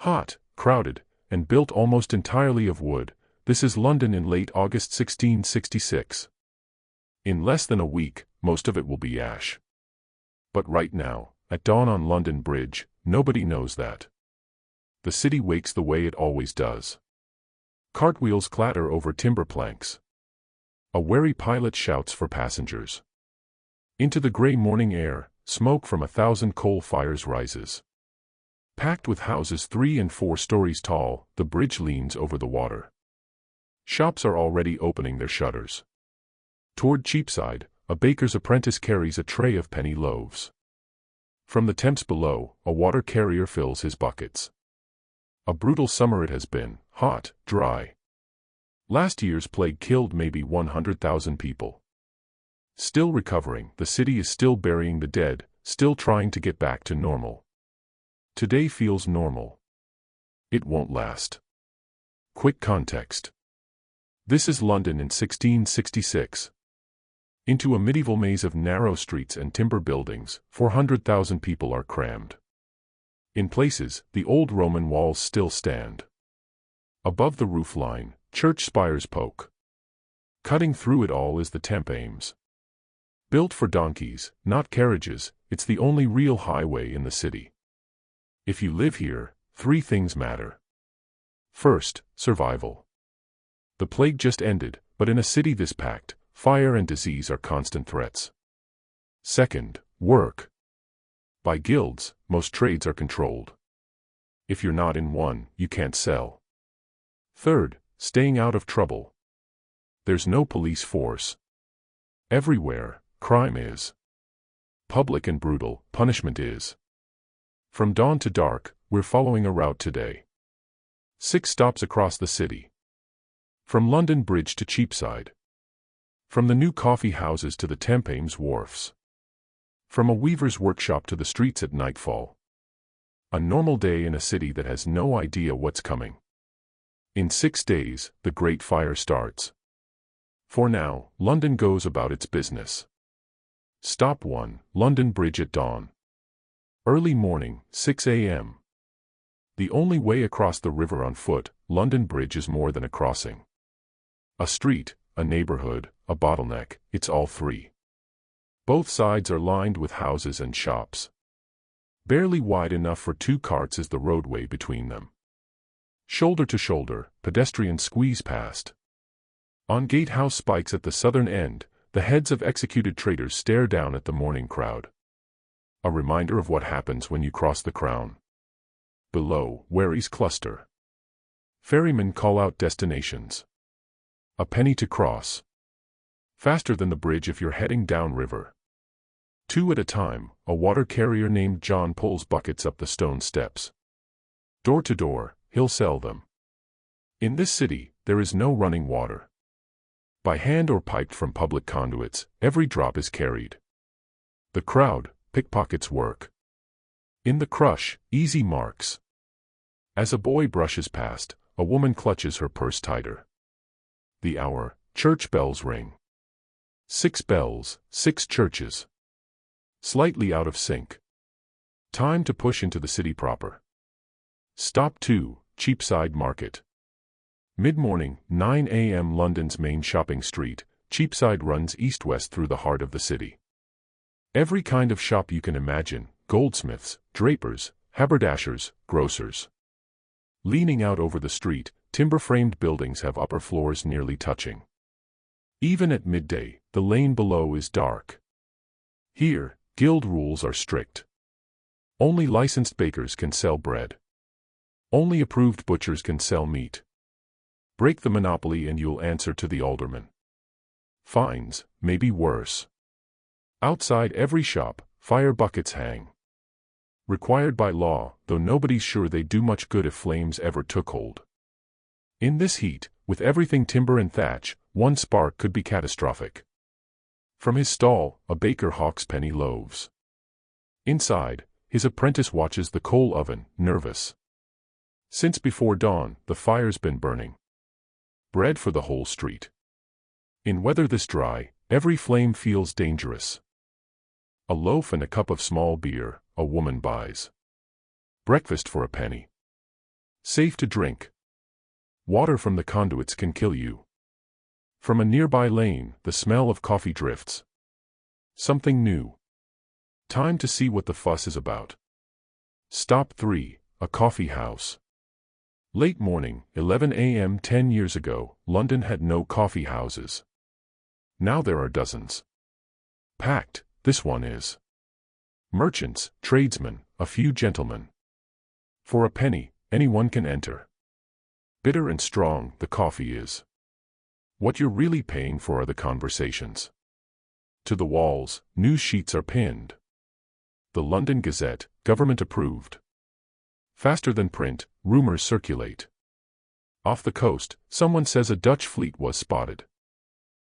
Hot, crowded, and built almost entirely of wood, this is London in late August 1666. In less than a week, most of it will be ash. But right now, at dawn on London Bridge, nobody knows that. The city wakes the way it always does. Cartwheels clatter over timber planks. A wary pilot shouts for passengers. Into the grey morning air, smoke from 1,000 coal fires rises. Packed with houses 3 and 4 stories tall, the bridge leans over the water. Shops are already opening their shutters. Toward Cheapside, a baker's apprentice carries a tray of penny loaves. From the Thames below, a water carrier fills his buckets. A brutal summer it has been, hot, dry. Last year's plague killed maybe 100,000 people. Still recovering, the city is still burying the dead, still trying to get back to normal. Today feels normal. It won't last. Quick context. This is London in 1666. Into a medieval maze of narrow streets and timber buildings, 400,000 people are crammed. In places, the old Roman walls still stand. Above the roofline, church spires poke. Cutting through it all is the Thames. Built for donkeys, not carriages, it's the only real highway in the city. If you live here, 3 things matter. First, survival. The plague just ended, but in a city this packed, fire and disease are constant threats. Second, work. By guilds, most trades are controlled. If you're not in one, you can't sell. Third, staying out of trouble. There's no police force. Everywhere, crime is. Public and brutal, punishment is. From dawn to dark, we're following a route today. 6 stops across the city. From London Bridge to Cheapside. From the new coffee houses to the Thames wharfs. From a weaver's workshop to the streets at nightfall. A normal day in a city that has no idea what's coming. In 6 days, the Great Fire starts. For now, London goes about its business. Stop 1, London Bridge at dawn. Early morning, 6 a.m. The only way across the river on foot, London Bridge is more than a crossing. A street, a neighborhood, a bottleneck, it's all 3. Both sides are lined with houses and shops. Barely wide enough for 2 carts is the roadway between them. Shoulder to shoulder, pedestrians squeeze past. On gatehouse spikes at the southern end, the heads of executed traitors stare down at the morning crowd. A reminder of what happens when you cross the Crown. Below, wherries cluster. Ferrymen call out destinations. A penny to cross. Faster than the bridge if you're heading downriver. 2 at a time, a water carrier named John pulls buckets up the stone steps. Door to door, he'll sell them. In this city, there is no running water. By hand or piped from public conduits, every drop is carried. The crowd, pickpockets work. In the crush, easy marks. As a boy brushes past, a woman clutches her purse tighter. The hour, church bells ring. 6 bells, 6 churches. Slightly out of sync. Time to push into the city proper. Stop 2, Cheapside Market. Mid-morning, 9 a.m. London's main shopping street, Cheapside runs east-west through the heart of the city. Every kind of shop you can imagine, goldsmiths, drapers, haberdashers, grocers. Leaning out over the street, timber-framed buildings have upper floors nearly touching. Even at midday, the lane below is dark. Here, guild rules are strict. Only licensed bakers can sell bread. Only approved butchers can sell meat. Break the monopoly and you'll answer to the alderman. Fines, maybe worse. Outside every shop, fire buckets hang. Required by law, though nobody's sure they do much good if flames ever took hold. In this heat, with everything timber and thatch, 1 spark could be catastrophic. From his stall, a baker hawks penny loaves. Inside, his apprentice watches the coal oven, nervous. Since before dawn, the fire's been burning. Bread for the whole street. In weather this dry, every flame feels dangerous. A loaf and a cup of small beer, a woman buys. Breakfast for a penny. Safe to drink. Water from the conduits can kill you. From a nearby lane, the smell of coffee drifts. Something new. Time to see what the fuss is about. Stop 3, a coffee house. Late morning, 11 a.m. 10 years ago, London had no coffee houses. Now there are dozens. Packed, this one is. Merchants, tradesmen, a few gentlemen. For a penny, anyone can enter. Bitter and strong, the coffee is. What you're really paying for are the conversations. To the walls, news sheets are pinned. The London Gazette, government approved. Faster than print, rumors circulate. Off the coast, someone says a Dutch fleet was spotted.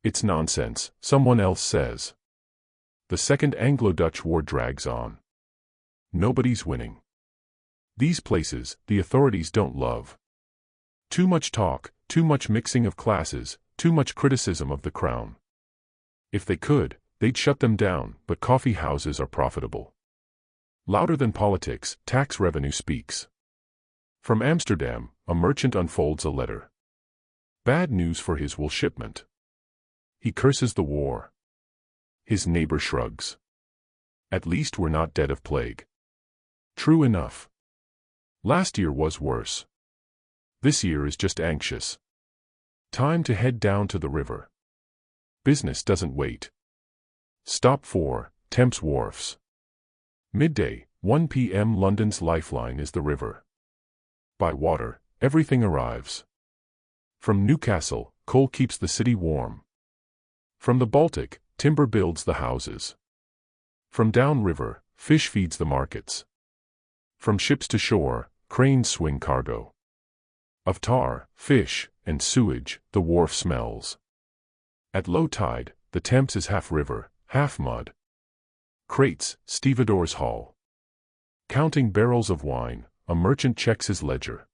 It's nonsense, someone else says. The Second Anglo-Dutch War drags on. Nobody's winning. These places, the authorities don't love. Too much talk, too much mixing of classes, too much criticism of the crown. If they could, they'd shut them down, but coffee houses are profitable. Louder than politics, tax revenue speaks. From Amsterdam, a merchant unfolds a letter. Bad news for his wool shipment. He curses the war. His neighbor shrugs. At least we're not dead of plague. True enough. Last year was worse. This year is just anxious. Time to head down to the river. Business doesn't wait. Stop 4, Thames Wharfs. Midday, 1 p.m. London's lifeline is the river. By water, everything arrives. From Newcastle, coal keeps the city warm. From the Baltic, timber builds the houses. From downriver, fish feeds the markets. From ships to shore, cranes swing cargo. Of tar, fish, and sewage, the wharf smells. At low tide, the Thames is half river, half mud. Crates, stevedores haul. Counting barrels of wine, a merchant checks his ledger.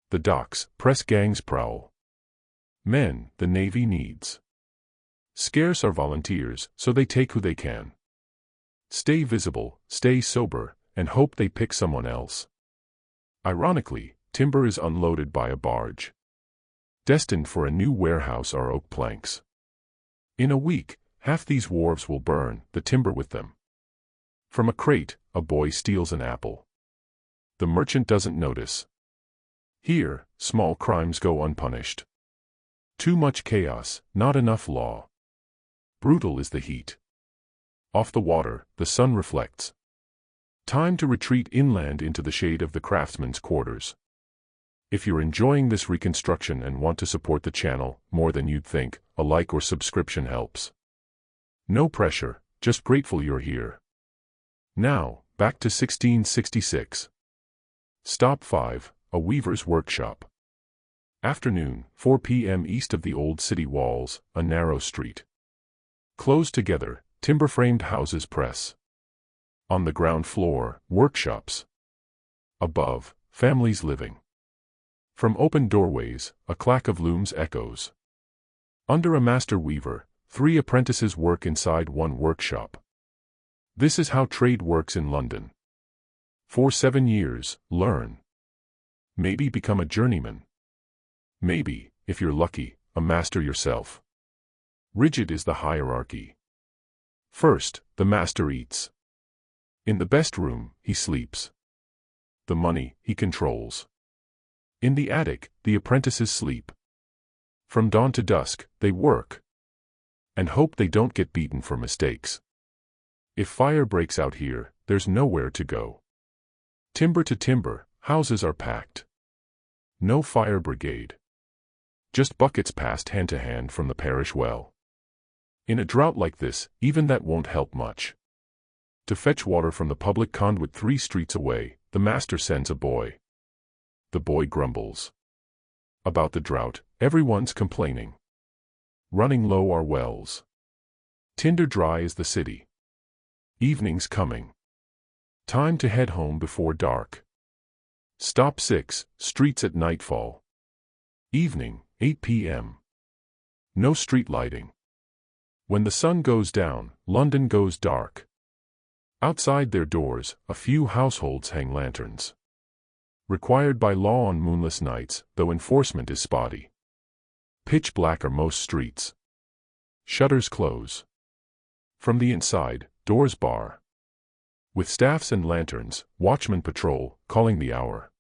The docks, press gangs prowl. Men, the Navy needs. Scarce are volunteers, so they take who they can. Stay visible, stay sober, and hope they pick someone else. Ironically, timber is unloaded by a barge. Destined for a new warehouse are oak planks. In a week, half these wharves will burn, the timber with them. From a crate, a boy steals an apple. The merchant doesn't notice. Here, small crimes go unpunished. Too much chaos, not enough law. Brutal is the heat. Off the water, the sun reflects. Time to retreat inland into the shade of the craftsman's quarters. If you're enjoying this reconstruction and want to support the channel more than you'd think, a like or subscription helps. No pressure, just grateful you're here. Now, back to 1666. Stop 5, a weaver's workshop. Afternoon, 4 p.m. east of the old city walls, a narrow street. Closed together, timber-framed houses press. On the ground floor, workshops. Above, families living. From open doorways, a clack of looms echoes. Under a master weaver, 3 apprentices work inside one workshop. This is how trade works in London. For 7 years, learn. Maybe become a journeyman. Maybe, if you're lucky, a master yourself. Rigid is the hierarchy. First, the master eats. In the best room, he sleeps. The money, he controls. In the attic, the apprentices sleep. From dawn to dusk, they work. And hope they don't get beaten for mistakes. If fire breaks out here, there's nowhere to go. Timber to timber, houses are packed. No fire brigade. Just buckets passed hand to hand from the parish well. In a drought like this, even that won't help much. To fetch water from the public conduit 3 streets away, the master sends a boy. The boy grumbles. About the drought, everyone's complaining. Running low are wells. Tinder dry is the city. Evening's coming. Time to head home before dark. Stop 6, streets at nightfall. Evening, 8 p.m. No street lighting. When the sun goes down, London goes dark. Outside their doors, a few households hang lanterns. Required by law on moonless nights, though enforcement is spotty. Pitch black are most streets. Shutters close. From the inside, doors bar. With staffs and lanterns, watchmen patrol, calling the hour.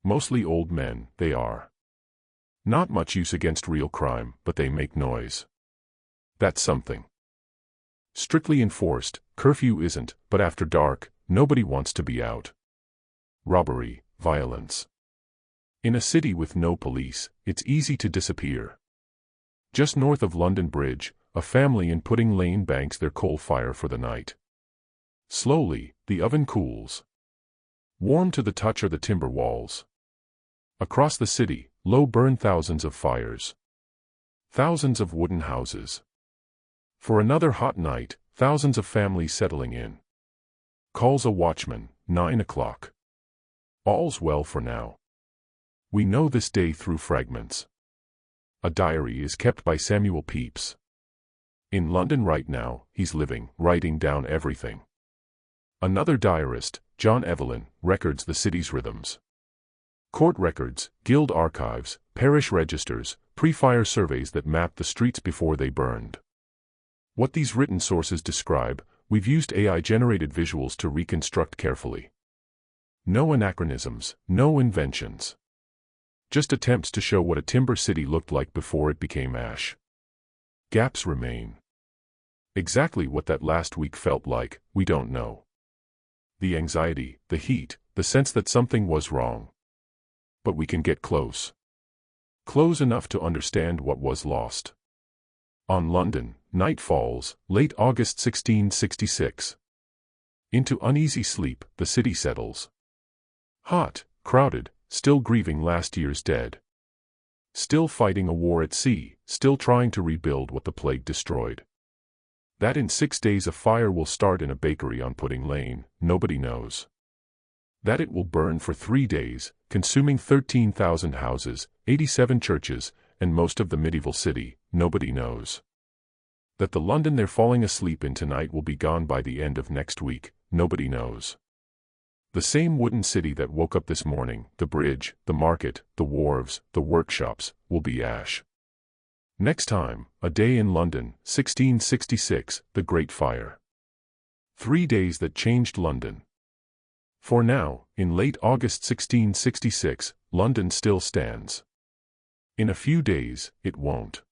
Mostly old men, they are. Not much use against real crime, but they make noise. That's something. Strictly enforced, curfew isn't, but after dark, nobody wants to be out. Robbery, violence. In a city with no police, it's easy to disappear. Just north of London Bridge, a family in Pudding Lane banks their coal fire for the night. Slowly, the oven cools. Warm to the touch are the timber walls. Across the city, low burn thousands of fires. Thousands of wooden houses. For another hot night, thousands of families settling in. Calls a watchman, 9 o'clock. All's well for now. We know this day through fragments. A diary is kept by Samuel Pepys. In London right now, he's living, writing down everything. Another diarist, John Evelyn, records the city's rhythms. Court records, guild archives, parish registers, pre-fire surveys that map the streets before they burned. What these written sources describe, we've used AI-generated visuals to reconstruct carefully. No anachronisms, no inventions. Just attempts to show what a timber city looked like before it became ash. Gaps remain. Exactly what that last week felt like, we don't know. The anxiety, the heat, the sense that something was wrong. But we can get close. Close enough to understand what was lost. On London, night falls, late August 1666. Into uneasy sleep, the city settles. Hot, crowded, still grieving last year's dead. Still fighting a war at sea, still trying to rebuild what the plague destroyed. That in 6 days a fire will start in a bakery on Pudding Lane, nobody knows. That it will burn for 3 days, consuming 13,000 houses, 87 churches, and most of the medieval city, nobody knows. That the London they're falling asleep in tonight will be gone by the end of next week, nobody knows. The same wooden city that woke up this morning, the bridge, the market, the wharves, the workshops, will be ash. Next time, A Day in London, 1666, the Great Fire. 3 days that changed London. For now, in late August 1666, London still stands. In a few days, it won't.